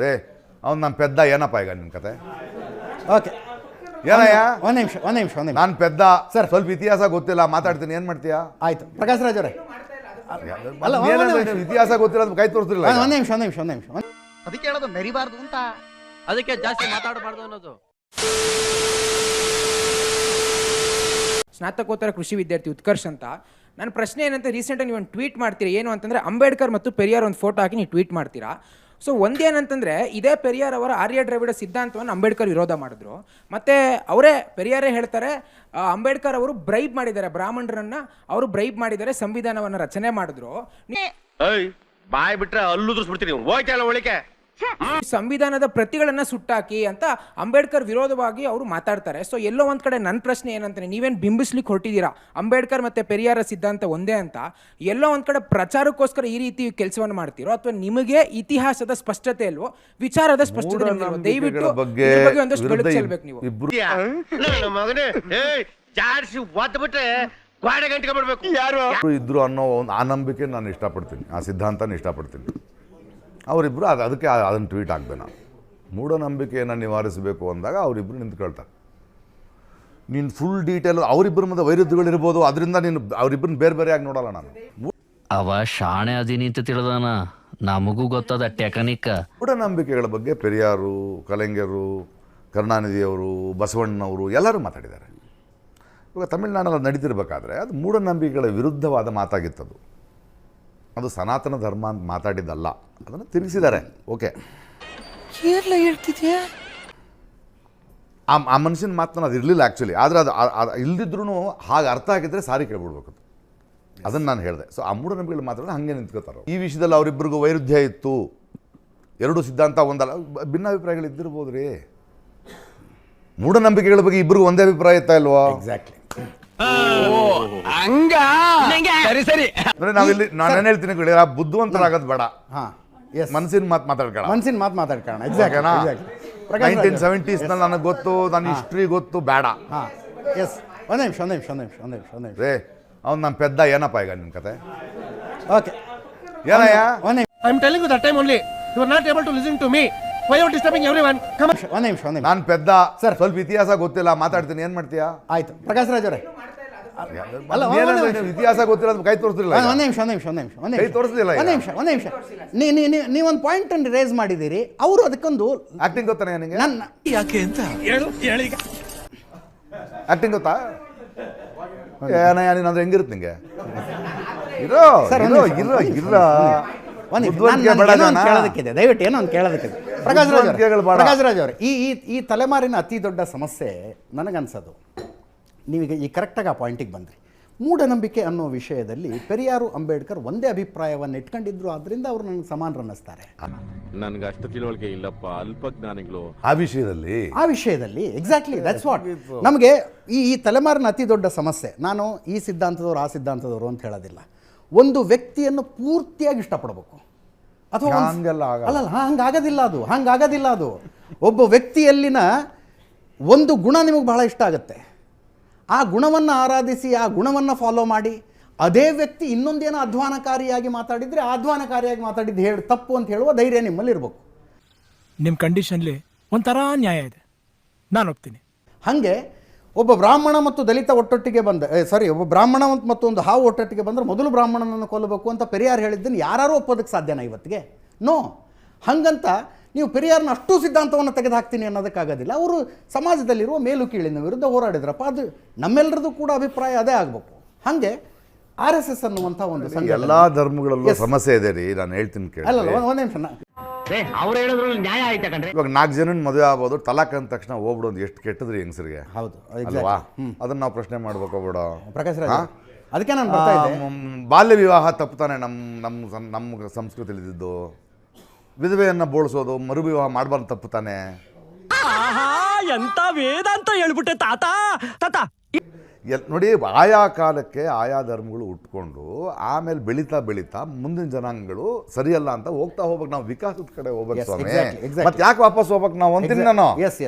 ರೇ ಅವ್ನು ನಮ್ಮ ಪೆದ್ದ ಏನಪ್ಪ ಈಗ ನಿನ್ನ ಕತೆ ಓಕೆ ಏನಯ್ಯ ಒಂದು ನಿಮಿಷ ನಾನು ಪೆದ್ದ ಸರ್ ಸ್ವಲ್ಪ ಇತಿಹಾಸ ಗೊತ್ತಿಲ್ಲ ಮಾತಾಡ್ತೀನಿ ಏನು ಮಾಡ್ತೀಯಾ ಆಯ್ತು ಪ್ರಕಾಶ್ ರಾಜ್ ಅವರೇ ಅಲ್ಲ ಇತಿಹಾಸ ಗೊತ್ತಿಲ್ಲ ಕೈ ತೋರಿಸ್ತಿಲ್ಲ ಒಂದು ನಿಮಿಷ ಅದಕ್ಕೆ ಹೇಳೋದು ಮೆರಿಬಾರ್ದು ಅಂತ, ಅದಕ್ಕೆ ಜಾಸ್ತಿ ಮಾತಾಡಬಾರ್ದು ಅನ್ನೋದು. ಸ್ನಾತಕೋತ್ತರ ಕೃಷಿ ವಿದ್ಯಾರ್ಥಿ ಉತ್ಕರ್ಷ್ ಅಂತ. ನನ್ನ ಪ್ರಶ್ನೆ ಏನಂತ, ರೀಸೆಂಟಾಗಿ ನೀವು ಒಂದು ಟ್ವೀಟ್ ಮಾಡ್ತೀರಾ, ಏನು ಅಂತಂದರೆ ಅಂಬೇಡ್ಕರ್ ಮತ್ತು ಪೆರಿಯಾರ್ ಒಂದು ಫೋಟೋ ಹಾಕಿ ನೀವು ಟ್ವೀಟ್ ಮಾಡ್ತೀರಾ. ಸೊ ಒಂದೇನಂತಂದರೆ, ಇದೇ ಪೆರಿಯಾರ್ ಅವರ ಆರ್ಯ ದ್ರಾವಿಡ ಸಿದ್ಧಾಂತವನ್ನು ಅಂಬೇಡ್ಕರ್ ವಿರೋಧ ಮಾಡಿದ್ರು. ಮತ್ತು ಅವರೇ ಪೆರಿಯಾರೇ ಹೇಳ್ತಾರೆ, ಅಂಬೇಡ್ಕರ್ ಅವರು ಬ್ರೈಬ್ ಮಾಡಿದ್ದಾರೆ, ಬ್ರಾಹ್ಮಣರನ್ನು ಅವರು ಬ್ರೈಬ್ ಮಾಡಿದ್ದಾರೆ, ಸಂವಿಧಾನವನ್ನು ರಚನೆ ಮಾಡಿದ್ರು. ಬಾಯ್ ಬಿಟ್ರೆ ಅಲ್ಲುದ್ರಿಸ್ಬಿಡ್ತೀನಿ, ಹೋಯ್ತಲ್ಲ ಒಳಿಕೆ. ಸಂವಿಧಾನದ ಪ್ರತಿಗಳನ್ನ ಸುಟ್ಟಾಕಿ ಅಂತ ಅಂಬೇಡ್ಕರ್ ವಿರೋಧವಾಗಿ ಅವರು ಮಾತಾಡ್ತಾರೆ. ಸೊ ಎಲ್ಲೋ ಒಂದ್ ಕಡೆ ನನ್ನ ಪ್ರಶ್ನೆ ಏನಂತಾನೆ, ನೀವೇನು ಬಿಂಬಿಸ್ಲಿಕ್ಕೆ ಹೊರಟಿದ್ದೀರಾ ಅಂಬೇಡ್ಕರ್ ಮತ್ತೆ ಪೆರಿಯಾರ ಸಿದ್ಧಾಂತ ಒಂದೇ ಅಂತ, ಎಲ್ಲೋ ಒಂದ್ ಕಡೆ ಪ್ರಚಾರಕ್ಕೋಸ್ಕರ ಈ ರೀತಿ ಕೆಲಸವನ್ನು ಮಾಡ್ತೀರೋ, ಅಥವಾ ನಿಮಗೆ ಇತಿಹಾಸದ ಸ್ಪಷ್ಟತೆ ಇಲ್ವೋ, ವಿಚಾರದ ಸ್ಪಷ್ಟತೆ ಇಲ್ವೋ? ದಯವಿಟ್ಟು ಇದ್ರ ಬಗ್ಗೆ ಒಂದಷ್ಟು ಬೆಳಕು ಚೆಲ್ಲಬೇಕು ನೀವು. ಮಗನೇ ಜಾಡ್ಸಿ ಒದ್ಬಿಟ್ರೆ ಗಾಡಿ ಗಂಟೆ ಬಿಡ್ಬೇಕು. ಯಾರು ಇದ್ರು ಅನ್ನೋ ಒಂದು ಆ ನಂಬಿಕೆ ನಾನು ಇಷ್ಟಪಡ್ತೀನಿ, ಆ ಸಿದ್ಧಾಂತನ ಇಷ್ಟಪಡ್ತೀನಿ. ಅವರಿಬ್ಬರು ಅದಕ್ಕೆ ಅದನ್ನು ಟ್ವೀಟ್ ಹಾಕ್ದೆ ನಾನು. ಮೂಢನಂಬಿಕೆಯನ್ನು ನಿವಾರಿಸಬೇಕು ಅಂದಾಗ ಅವರಿಬ್ಬರು ನಿಂತ್ಕೊಳ್ತಾರೆ. ನೀನು ಫುಲ್ ಡೀಟೇಲ್ ಅವರಿಬ್ಬರ ಮಧ್ಯೆ ವೈರುಧ್ಯಗಳಿರ್ಬೋದು, ಅದರಿಂದ ನೀನು ಅವರಿಬ್ಬರನ್ನ ಬೇರೆ ಬೇರೆಯಾಗಿ ನೋಡಲ್ಲ ನಾನು. ಅವ ಶಾಣೆ ಅದೀನಿ ಅಂತ ತಿಳಿದಾನ, ನಮಗೂ ಗೊತ್ತದ ಟೆಕ್ನಿಕ್. ಮೂಢನಂಬಿಕೆಗಳ ಬಗ್ಗೆ ಪೆರಿಯಾರು, ಕಲೆಂಗರು, ಕರುಣಾನಿಧಿಯವರು, ಬಸವಣ್ಣನವರು ಎಲ್ಲರೂ ಮಾತಾಡಿದ್ದಾರೆ. ಇವಾಗ ತಮಿಳುನಾಡಲ್ಲಿ ನಡೀತಿರ್ಬೇಕಾದ್ರೆ ಅದು ಮೂಢನಂಬಿಕೆಗಳ ವಿರುದ್ಧವಾದ ಮಾತಾಗಿತ್ತದು. ಅದು ಸನಾತನ ಧರ್ಮ ಅಂತ ಮಾತಾಡಿದ್ದಲ್ಲ, ಅದನ್ನು ತಿರುಗಿಸಿದ್ದಾರೆ. ಓಕೆ, ಹೇಳ್ತಿದ್ಯಾ ಆ ಮನುಷ್ಯನ ಮಾತನ್ನು ಅದು ಇರಲಿಲ್ಲ ಆ್ಯಕ್ಚುಲಿ. ಆದರೆ ಅದು ಇಲ್ದಿದ್ರೂ ಹಾಗೆ ಅರ್ಥ ಆಗಿದ್ದರೆ ಸಾರಿ ಕೇಳ್ಬಿಡ್ಬೇಕು, ಅದನ್ನು ನಾನು ಹೇಳಿದೆ. ಸೊ ಆ ಮೂಢನಂಬಿಕೆಗಳು ಮಾತಾಡಿದ್ರೆ ಹಾಗೆ ನಿಂತ್ಕೋತಾರೆ. ಈ ವಿಷಯದಲ್ಲಿ ಅವರಿಬ್ಬರಿಗೂ ವೈರುಧ್ಯ ಇತ್ತು, ಎರಡು ಸಿದ್ಧಾಂತ ಒಂದಲ್ಲ, ಭಿನ್ನಾಭಿಪ್ರಾಯಗಳು ಇದ್ದಿರ್ಬೋದು ರೀ. ಮೂಢನಂಬಿಕೆಗಳ ಬಗ್ಗೆ ಇಬ್ಬರಿಗೂ ಒಂದೇ ಅಭಿಪ್ರಾಯ ಇತ್ತಾ ಇಲ್ವಾ? ಎಕ್ಸಾಕ್ಟ್ಲಿ. ನೋಡಿ, ನಾವಿಲ್ಲಿ ನಾನೇನು ಹೇಳ್ತೀನಿ, ಬುದ್ಧಿವಂತರಾಗೋದು ಬೇಡ, ಮನಸ್ಸಿನ ಮಾತು ಮಾತಾಡ್ಕೊಳ್ಳೋಣ. 1970s ನಲ್ಲಿ ನನಗೆ ಗೊತ್ತು, ನನ್ನ ಹಿಸ್ಟ್ರಿ ಗೊತ್ತು, ಬೇಡ. ಎಸ್, ಒಂದು ನಿಮಿಷ ರೇ ಅವ್ನು ನಮ್ಮ ಪೆದ್ದ ಏನಪ್ಪ ಈಗ ನಿನ್ನ ಕತೆ ಓಕೆ ಏನಯ್ಯ? I am telling you that time only. You are not able to listen to me. Why are you disturbing everyone? Come on. ಒಂದು ನಿಮಿಷ ನಾನು ಪೆದ್ದ ಸರ್, ಸ್ವಲ್ಪ ಇತಿಹಾಸ ಗೊತ್ತಿಲ್ಲ ಮಾತಾಡ್ತೀನಿ, ಏನು ಮಾಡ್ತೀಯಾ? ಆಯ್ತು ಪ್ರಕಾಶ್ ರಾಜ್ ಅವರೇ ಇತಿಹಾಸ ಗೊತ್ತಿಲ್ಲ ಕೈ ತೋರಿಸ್ತಿಲ್ಲ. ಒಂದು ನಿಮಿಷ ಕೈ ತೋರಿಸ್ತಿಲ್ಲ. ಒಂದು ನಿಮಿಷ ನೀವೊಂದು ಪಾಯಿಂಟ್ ಅನ್ನು ರೇಸ್ ಮಾಡಿದ್ದೀರಿ, ಅವರು ಅದಕ್ಕೊಂದು ಆಕ್ಟಿಂಗ್ ಗೊತ್ತಾನೆ ನಿನಗೆ? ನನ್ನ ಯಾಕೆ ಅಂತ ಹೇಳಿ. ಆಕ್ಟಿಂಗ್ ಗೊತ್ತಾ? ಏನಯ್ಯ ನೀನು ಅಂದ್ರೆ ಹೆಂಗಿರುತ್ತೆ ನಿಂಗೆ? ಇರೋ ಕೇಳೋದಕ್ಕಿದೆ, ದಯವಿಟ್ಟು ಏನೋ ಒಂದು ಕೇಳೋದಕ್ಕಿದೆ. ಪ್ರಕಾಶ್ ರಾಜ್ ಅವರೇ, ಈ ತಲೆಮಾರಿನ ಅತಿ ದೊಡ್ಡ ಸಮಸ್ಯೆ ನನಗನ್ಸೋದು, ನೀವೀಗ ಈ ಕರೆಕ್ಟಾಗಿ ಆ ಪಾಯಿಂಟಿಗೆ ಬಂದ್ರಿ. ಮೂಢನಂಬಿಕೆ ಅನ್ನೋ ವಿಷಯದಲ್ಲಿ ಪೆರಿಯಾರು, ಅಂಬೇಡ್ಕರ್ ಒಂದೇ ಅಭಿಪ್ರಾಯವನ್ನು ಇಟ್ಕೊಂಡಿದ್ರು, ಆದ್ದರಿಂದ ಅವರು ನನಗೆ ಸಮಾನರು ಅನ್ನಿಸ್ತಾರೆ. ನನ್ಗೆ ಅಷ್ಟು ತಿಳುವಳಿಕೆ ಇಲ್ಲಪ್ಪ, ಅಲ್ಪಜ್ಞಾನಿಗಳು ಆ ವಿಷಯದಲ್ಲಿ ಎಕ್ಸಾಕ್ಟ್ಲಿ ದಟ್ಸ್ ವಾಟ್ ನಮಗೆ ಈ ತಲೆಮಾರಿನ ಅತಿ ದೊಡ್ಡ ಸಮಸ್ಯೆ. ನಾನು ಈ ಸಿದ್ಧಾಂತದವರು ಆ ಸಿದ್ಧಾಂತದವರು ಅಂತ ಹೇಳೋದಿಲ್ಲ, ಒಂದು ವ್ಯಕ್ತಿಯನ್ನು ಪೂರ್ತಿಯಾಗಿ ಇಷ್ಟಪಡಬೇಕು, ಅಥವಾ ಹಂಗಾಗೋದಿಲ್ಲ ಅದು. ಒಬ್ಬ ವ್ಯಕ್ತಿಯಲ್ಲಿನ ಒಂದು ಗುಣ ನಿಮಗೆ ಬಹಳ ಇಷ್ಟ ಆಗುತ್ತೆ, ಆ ಗುಣವನ್ನು ಆರಾಧಿಸಿ, ಆ ಗುಣವನ್ನು ಫಾಲೋ ಮಾಡಿ, ಅದೇ ವ್ಯಕ್ತಿ ಇನ್ನೊಂದೇನೋ ಅಧ್ವಾನಕಾರಿಯಾಗಿ ಮಾತಾಡಿದರೆ ಅಧ್ವಾನಕಾರಿಯಾಗಿ ಮಾತಾಡಿದ್ದು ತಪ್ಪು ಅಂತ ಹೇಳುವ ಧೈರ್ಯ ನಿಮ್ಮಲ್ಲಿ ಇರಬೇಕು. ನಿಮ್ಮ ಕಂಡೀಷನ್ಲಿ ಒಂಥರ ನ್ಯಾಯ ಇದೆ, ನಾನು ಒಪ್ತೀನಿ. ಹಾಗೆ ಒಬ್ಬ ಬ್ರಾಹ್ಮಣ ಮತ್ತು ದಲಿತ ಒಟ್ಟೊಟ್ಟಿಗೆ ಒಬ್ಬ ಬ್ರಾಹ್ಮಣ ಮತ್ತು ಒಂದು ಹಾವು ಒಟ್ಟೊಟ್ಟಿಗೆ ಬಂದರೆ ಮೊದಲು ಬ್ರಾಹ್ಮಣನನ್ನು ಕೊಲ್ಲಬೇಕು ಅಂತ ಪೆರಿಯಾರ್ ಹೇಳಿದ್ದನ್ನು ಯಾರು ಒಪ್ಪೋದಕ್ಕೆ ಸಾಧ್ಯನಾ ಇವತ್ತಿಗೆ? ನೋ. ಹಾಗಂತ ನೀವು ಪೆರಿಯಾರ್ನ ಅಷ್ಟು ಸಿದ್ಧಾಂತವನ್ನು ತೆಗೆದು ಹಾಕ್ತೀನಿ ಅನ್ನೋದಕ್ಕಾಗೋದಿಲ್ಲ. ಅವರು ಸಮಾಜದಲ್ಲಿರುವ ಮೇಲು ಕೀಳಿನ ವಿರುದ್ಧ ಹೋರಾಡಿದ್ರಪ್ಪ, ಅದು ನಮ್ಮೆಲ್ಲರದ್ದು ಕೂಡ ಅಭಿಪ್ರಾಯ ಅದೇ ಆಗಬೇಕು. ಹಾಗೆ RSS ಅನ್ನುವಂಥ ಒಂದು ಎಲ್ಲ ಧರ್ಮಗಳಲ್ಲೂ ಸಮಸ್ಯೆ ಇದೆ ರೀ, ನಾನು ಹೇಳ್ತೀನಿ ಕೇಳಿ. ಅಲ್ಲ ಒಂದೇ ನಿಮಿಷ, ಅವ್ರು ಹೇಳಿದ್ರು ನ್ಯಾಯ ಆಯ್ತಾ ಕಣ್ರಿ. ಇವಾಗ 4 ಜನ ಮದುವೆ ಆಗ್ಬೋದು, ತಲಾಕ್ ಅಂದ ತಕ್ಷಣ ಹೋಗ್ಬಿಡೋದು ಎಷ್ಟು ಕೆಟ್ಟದ್ರಿ ಹೆಂಗಸರಿಗೆ. ಹೌದು ಅಲ್ವಾ? ಅದನ್ನ ನಾವು ಪ್ರಶ್ನೆ ಮಾಡ್ಬೇಕು ಬಿಡೋ ಪ್ರಕಾಶ್ ರಾಜ್. ಅದಕ್ಕೆ ನಾನು ಬರ್ತಾ ಇದ್ದೆ, ಬಾಲ್ಯ ವಿವಾಹ ತಪ್ಪುತ್ತಾನೆ ನಮ್ಮ ಸಂಸ್ಕೃತಿಯಲ್ಲಿ ಇದ್ದಿದ್ದು. ವಿಧವೆಯನ್ನು ಬೋಳಿಸೋದು, ಮರು ವಿವಾಹ ಮಾಡಬಾರ್ದು ತಪ್ಪುತ್ತಾನೆ. ಎಂತ ವೇದಾಂತ ಹೇಳ್ಬಿಟ್ಟೆ ತಾತ. ನೋಡಿ, ಆಯಾ ಕಾಲಕ್ಕೆ ಆಯಾ ಧರ್ಮಗಳು ಉಟ್ಕೊಂಡು ಆಮೇಲೆ ಬೆಳೀತಾ ಮುಂದಿನ ಜನಾಂಗಗಳು ಸರಿಯಲ್ಲ ಅಂತ ಹೋಗ್ಬೇಕು. ನಾವು ವಿಕಾಸದ ಕಡೆ ಹೋಗ್ಬೇಕು ಸ್ವಾಮಿ, ಮತ್ತೆ ಯಾಕೆ ವಾಪಸ್ ಹೋಗ್ಬೇಕು ನಾವು ಅಂತೀನಿ ನಾನು. ಎಸ್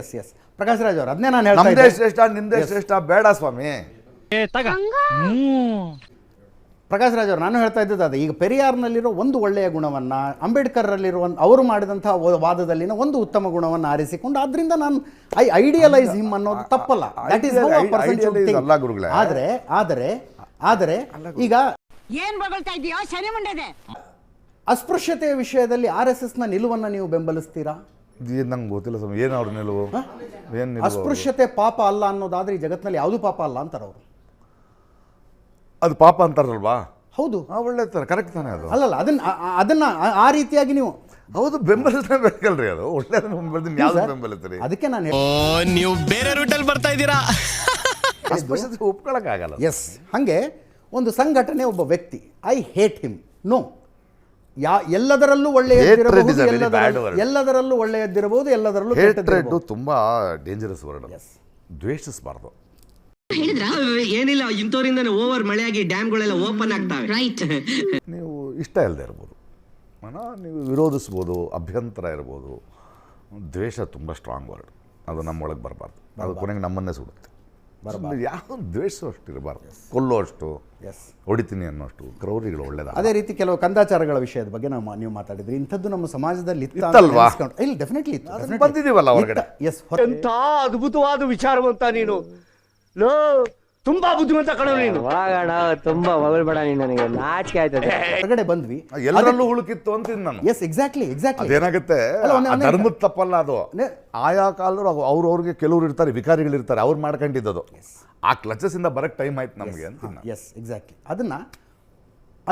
ಪ್ರಕಾಶ್ ರಾಜ್ ಅವರು, ಅದನ್ನೇ ನಾನು ಹೇಳ್ತಾ ನಮ್ದೇ ಶ್ರೇಷ್ಠ ನಿಮ್ದೇ ಶ್ರೇಷ್ಠ ಬೇಡ ಸ್ವಾಮಿ. ಪ್ರಕಾಶ್ ರಾಜ್ ಅವರು, ನಾನು ಹೇಳ್ತಾ ಇದ್ದದ್ದು ಅದೇ. ಈಗ ಪೆರಿಯಾರ್ನಲ್ಲಿರೋ ಒಂದು ಒಳ್ಳೆಯ ಗುಣವನ್ನು, ಅಂಬೇಡ್ಕರ್ರಲ್ಲಿರುವ ಅವರು ಮಾಡಿದಂಥ ವಾದದಲ್ಲಿನ ಒಂದು ಉತ್ತಮ ಗುಣವನ್ನು ಆರಿಸಿಕೊಂಡು ಅದರಿಂದ ನಾನು ಐಡಿಯಲೈಸ್ ಹಿಮ್ ಅನ್ನೋದು ತಪ್ಪಲ್ಲ. ದಟ್ ಈಸ್ ಅಲ್ಲ ಗುರುಗಳೇ. ಆದರೆ ಈಗ ಏನ್ ಬಗಳ್ತಾ ಇದೀಯೋ ಶನಿ ಮುಂಡೆದೆ. ಅಸ್ಪೃಶ್ಯತೆಯ ವಿಷಯದಲ್ಲಿ RSSನ ನಿಲುವನ್ನು ನೀವು ಬೆಂಬಲಿಸ್ತೀರಾ? ನಂಗೆ ಗೊತ್ತಿಲ್ಲ ಸ್ವಾಮಿ, ಏನು ಅವ್ರ ನಿಲುವು? ಏನು ಅಸ್ಪೃಶ್ಯತೆ ಪಾಪ ಅಲ್ಲ ಅನ್ನೋದಾದ್ರೆ ಈ ಜಗತ್ತಿನಲ್ಲಿ ಯಾವುದು ಪಾಪ ಅಲ್ಲ ಅಂತಾರೆ ಅವರು. ಅದು ಪಾಪ ಅಂತಾರಲ್ವಾ? ಹೌದು, ಒಳ್ಳೆ ಕರೆಕ್ಟ್ ತಾನೇ ಅದು. ಅಲ್ಲಲ್ಲ, ಅದನ್ನ ಆ ರೀತಿಯಾಗಿ ನೀವು ಹೌದು ಬೆಂಬಲಿಸಬೇಕಲ್ರಿ. ಅದು ಒಳ್ಳೆಯದನ್ನು ಬೆಂಬಲಿಸ್ತೀನಿ, ಯಾವ್ದು ಬೆಂಬಲಿಸ್ತೀರಿ? ಅದಕ್ಕೆ ನಾನು ನೀವು ಬೇರೆ ರೂಟಲ್ಲಿ ಬರ್ತಾ ಇದ್ದೀರಾ. ಅಸ್ಪೃಶ್ಯತೆ ಒಪ್ಕೊಳಕ್ಕಾಗಲ್ಲ. ಎಸ್, ಹಾಗೆ ಒಂದು ಸಂಘಟನೆ, ಒಬ್ಬ ವ್ಯಕ್ತಿ, ಐ ಹೇಟ್ ಹಿಮ್, ನೋ, ಎಲ್ಲದರಲ್ಲೂ ಒಳ್ಳೆಯದಿರಬಹುದು, ಎಲ್ಲದರಲ್ಲೂ ಒಳ್ಳೆಯದಿರಬಹುದು, ಎಲ್ಲದರಲ್ಲೂ ಹೇಟ್ರೆಡ್ ತುಂಬಾ ಡೇಂಜರಸ್ ವರ್ಡ್. ದ್ವೇಷಿಸಬಾರ್ದು. ಏನಿಲ್ಲ, ಇಂಥವರಿಂದನೇ ಓವರ್ ಮಳೆಯಾಗಿ ಡ್ಯಾಮ್ಗಳೆಲ್ಲ ಓಪನ್ ಆಗ್ತವೆ. ರೈಟ್. ನೀವು ಇಷ್ಟ ಇಲ್ಲದೆ ಇರ್ಬೋದು, ನೀವು ವಿರೋಧಿಸ್ಬೋದು, ಅಭ್ಯಂತರ ಇರ್ಬೋದು. ದ್ವೇಷ ತುಂಬ ಸ್ಟ್ರಾಂಗ್ ವರ್ಡ್. ಅದು ನಮ್ಮೊಳಗೆ ಬರಬಾರ್ದು. ಅದು ಕೊನೆಗೆ ನಮ್ಮನ್ನೇ ಸುಡುತ್ತೆ. ಯಾವ ದ್ವೇಷ ಅಷ್ಟು ಇರಬಾರ್ದು. ಕೊಲ್ಲೋ ಅಷ್ಟು, ಹೊಡಿತೀನಿ ಅನ್ನೋಷ್ಟು ಕ್ರೌರಿಗಳು ಒಳ್ಳೆಯದ. ಅದೇ ರೀತಿ ಕೆಲವು ಕಂದಾಚಾರಗಳ ವಿಷಯದ ಬಗ್ಗೆ ನೀವು ಮಾತಾಡಿದ್ರಿ. ಇಂಥದ್ದು ನಮ್ಮ ಸಮಾಜದಲ್ಲಿ ಇತ್ತಲ್ವಾ? ಇಲ್ಲ, ಡೆಫಿನೆಟ್ಲಿ ಬಂದಿದ್ದೀವಲ್ಲ ಹೊರಗಡೆ. ಎಸ್, ಎಂತ ಅದ್ಭುತವಾದ ವಿಚಾರವಂತ ನೀನು. ತುಂಬಾ ಬುದ್ಧಿವಂತ ಕಣೋ ನೀನು. ತುಂಬಾ ಹೊಗಳ್ಬೇಡ ನೀನು, ನನಗೆ ನಾಚಿಕೆ ಆಯ್ತದೆ. ಹೊರಗಡೆ ಬಂದ್ವಿ, ಎಲ್ಲರಲ್ಲೂ ಹುಳುಕಿತ್ತು ಅಂತೀನಿ ನಾನು. Yes, exactly. ಅದೇನಾಗುತ್ತೆ, ಧರ್ಮದ ತಪ್ಪಲ್ಲ ಅದು. ಆಯಾ ಕಾಲದವ್ರು ಅವ್ರವ್ರಿಗೆ ಕೆಲವ್ರು ಇರ್ತಾರೆ, ವಿಕಾರಿಗಳಿರ್ತಾರೆ, ಅವ್ರು ಮಾಡ್ಕೊಂಡಿದ್ದದು. ಆ ಕ್ಲಚಸ್ ಇಂದ ಬರಕ್ ಟೈಮ್ ಆಯ್ತು ನಮಗೆ ಅಂತ. S, exactly.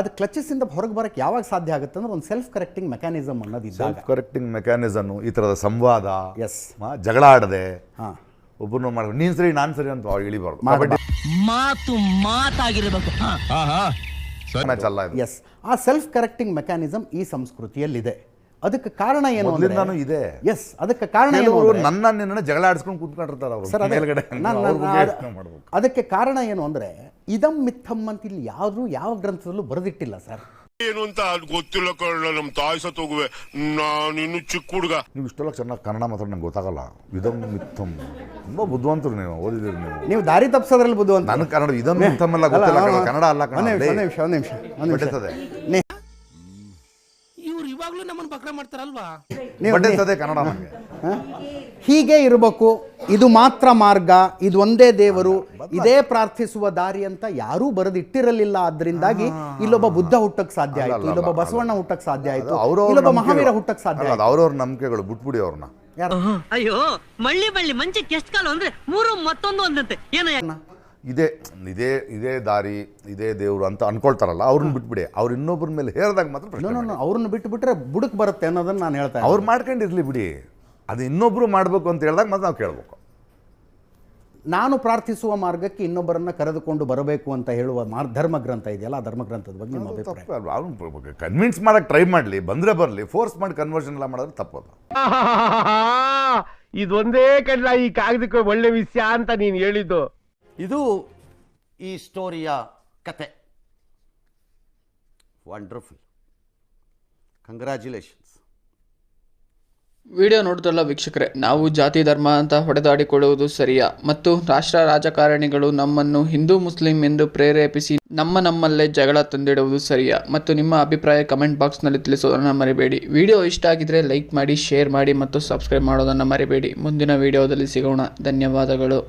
ಅದು ಕ್ಲಚಸ್ ಇಂದ ಹೊರಗೆ ಬರಕ್ಕೆ ಯಾವಾಗ ಸಾಧ್ಯ ಆಗುತ್ತೆ ಅಂದ್ರೆ ಒಂದು ಸೆಲ್ಫ್ ಕರೆಕ್ಟಿಂಗ್ ಮೆಕ್ಯಾನಿಸಮ್ ಅನ್ನೋದು. ಸೆಲ್ಫ್ ಕರೆಕ್ಟಿಂಗ್ ಮೆಕ್ಯಾನಿಸಮ್, ಈ ತರದ ಸಂವಾದ, ಎಸ್, ಜಗಳ ಆಡದೆ ಒಬ್ಬರು ಮಾಡ್ಕೊಂಡು ನೀನ್ ಸರಿ ನಾನ್ ಸರಿ ಅಂತ ಇಳಿಬಾರ್ದು. ಮಾತು ಮಾತಾಗಿರಬೇಕು. ಮ್ಯಾಚ್ ಅಲ್ಲ ಇದು. ಎಸ್, ಆ ಸೆಲ್ಫ್ ಕರೆಕ್ಟಿಂಗ್ ಮೆಕ್ಯಾನಿಸಮ್ ಈ ಸಂಸ್ಕೃತಿಯಲ್ಲಿದೆ. ಅದಕ್ಕೆ ಕಾರಣ ಏನು ಅಂದ್ರೆ, ಇದೆ. ಎಸ್, ಅದಕ್ಕೆ ಕಾರಣ ಏನು? ನನ್ನ ಜಗಳ ಆಡಿಸ್ಕೊಂಡು ಕೂತ್ಕೊಂಡಿರ್ತಾರೆ ಅವರು ಸರ್. ಮೇಲ್ಗಡೆ. ಅದಕ್ಕೆ ಕಾರಣ ಏನು ಅಂದ್ರೆ, ಇದಂ ಮಿಥಂ ಅಂತ ಇಲ್ಲಿ ಯಾವ ಗ್ರಂಥದಲ್ಲೂ ಬರೆದಿಟ್ಟಿಲ್ಲ ಸರ್. ಏನು ಅಂತ ಗೊತ್ತಿಲ್ಲ ಕಣ, ನಮ್ಮ ತಾಯಿ ಸತ್ತೋಗುವೆ, ನಾನಿನ್ನು ಚಿಕ್ಕ ಹುಡುಗ. ನೀವು ಇಷ್ಟೆಲ್ಲ ಚೆನ್ನಾಗಿ ಕನ್ನಡ ಮಾತಾಡಿ ನಂಗೆ ಗೊತ್ತಾಗಲ್ಲ. ಇದಂ ಮಿಥಂ ತುಂಬಾ ಬುದ್ಧಿವಂತರು ನೀವು, ಓದಿದಿರಿ ನೀವು ದಾರಿ ತಪ್ಪಿಸೋದ್ರಲ್ಲಿ ಬುದ್ಧಿವಂತ. ನನ್ನ ಕನ್ನಡ ಇದಂ ಮಿಥಂ ಎಲ್ಲ ಗೊತ್ತಿಲ್ಲ, ಕನ್ನಡ ಅಲ್ಲ. ಒಂದು ನಿಮಿಷ. ಇವ್ರು ಇವಾಗ್ಲೂ ನಮ್ಮನ್ನು ಬಕ್ರ ಮಾಡ್ತಾರಲ್ವಾ? ಕನ್ನಡ ನಂಗೆ ಹೀಗೆ ಇರಬೇಕು, ಇದು ಮಾತ್ರ ಮಾರ್ಗ, ಇದು ಒಂದೇ ದೇವರು, ಇದೇ ಪ್ರಾರ್ಥಿಸುವ ದಾರಿ ಅಂತ ಯಾರೂ ಬರೆದಿಟ್ಟಿರಲಿಲ್ಲ. ಆದ್ರಿಂದಾಗಿ ಇಲ್ಲೊಬ್ಬ ಬುದ್ಧ ಹುಟ್ಟಕ್ಕೆ ಸಾಧ್ಯ ಆಯ್ತು, ಇಲ್ಲೊಬ್ಬ ಬಸವಣ್ಣ ಹುಟ್ಟಕ್ಕೆ ಸಾಧ್ಯ ಆಯ್ತು, ಇಲ್ಲೊಬ್ಬ ಮಹಾವೀರ ಹುಟ್ಟಕ್ಕೆ ಸಾಧ್ಯ ಆಯ್ತು. ಅವ್ರವ್ರ ನಂಬಿಕೆಗಳು ಬಿಟ್ಬಿಡಿ ಅವ್ರನ್ನ. ಅಯ್ಯೋ, ಮಳ್ಳಿ ಮಂಚಕ್ಕೆ ಎಷ್ಟು ಕಾಲ ಅಂದ್ರೆ ಮೂರು ಮತ್ತೊಂದು ಅಂದಂತೆ. ಏನೋ ಇದೇ ದಾರಿ, ಇದೇ ದೇವರು ಅಂತ ಅನ್ಕೊಳ್ತಾರಲ್ಲ, ಅವ್ರನ್ನ ಬಿಟ್ಬಿಡಿ. ಅವ್ರು ಇನ್ನೊಬ್ಬರ ಮೇಲೆ ಹೇರಿದಾಗ ಮಾತ್ರ ಅವ್ರನ್ನ ಬಿಟ್ಬಿಟ್ರೆ ಬುಡಕ್ ಬರುತ್ತೆ ಅನ್ನೋದನ್ನ ನಾನು ಹೇಳ್ತಾ. ಅವ್ರು ಮಾಡ್ಕೊಂಡಿರ್ಲಿ ಬಿಡಿ, ಅದು ಇನ್ನೊಬ್ರು ಮಾಡ್ಬೇಕು ಅಂತ ಹೇಳಿದಾಗ ಮತ್ತೆ ನಾವು ಕೇಳ್ಬೇಕು. ನಾನು ಪ್ರಾರ್ಥಿಸುವ ಮಾರ್ಗಕ್ಕೆ ಇನ್ನೊಬ್ಬರನ್ನ ಕರೆದುಕೊಂಡು ಬರಬೇಕು ಅಂತ ಹೇಳುವ ಧರ್ಮ ಗ್ರಂಥ ಇದೆಯಲ್ಲ, ಆ ಧರ್ಮ ಗ್ರಂಥದ ಬಗ್ಗೆ ನಿಮ್ಮ ಅಭಿಪ್ರಾಯ? ಅವ್ನು ಕನ್ವಿನ್ಸ್ ಮಾಡಕ್ಕೆ ಟ್ರೈ ಮಾಡಲಿ, ಬಂದ್ರೆ ಬರಲಿ. ಫೋರ್ಸ್ ಮಾಡಿ ಕನ್ವರ್ಷನ್ ಎಲ್ಲ ಮಾಡೋದು ತಪ್ಪದು. ಇದೊಂದೇ ಕಡ್ಲ ಈ ಕಾಗದಕ್ಕೆ ಒಳ್ಳೆ ವಿಷಯ ಅಂತ ನೀನು ಹೇಳಿದ್ದು. ಇದು ಈ ಸ್ಟೋರಿಯ ಕತೆ. Wonderful, congratulations. ವಿಡಿಯೋ ನೋಡಿದ್ರಲ್ಲ ವೀಕ್ಷಕರೇ, ನಾವು ಜಾತಿ ಧರ್ಮ ಅಂತ ಹೊಡೆದಾಡಿಕೊಳ್ಳುವುದು ಸರಿಯಾ, ಮತ್ತು ರಾಷ್ಟ್ರ ರಾಜಕಾರಣಿಗಳು ನಮ್ಮನ್ನು ಹಿಂದೂ ಮುಸ್ಲಿಂ ಎಂದು ಪ್ರೇರೇಪಿಸಿ ನಮ್ಮಲ್ಲೇ ಜಗಳ ತಂದಿಡುವುದು ಸರಿಯಾ? ಮತ್ತು ನಿಮ್ಮ ಅಭಿಪ್ರಾಯ ಕಮೆಂಟ್ ಬಾಕ್ಸ್ನಲ್ಲಿ ತಿಳಿಸೋದನ್ನು ಮರಿಬೇಡಿ. ವಿಡಿಯೋ ಇಷ್ಟ ಆಗಿದ್ರೆ ಲೈಕ್ ಮಾಡಿ, ಶೇರ್ ಮಾಡಿ ಮತ್ತು ಸಬ್ಸ್ಕ್ರೈಬ್ ಮಾಡೋದನ್ನು ಮರಿಬೇಡಿ. ಮುಂದಿನ ವಿಡಿಯೋದಲ್ಲಿ ಸಿಗೋಣ. ಧನ್ಯವಾದಗಳು.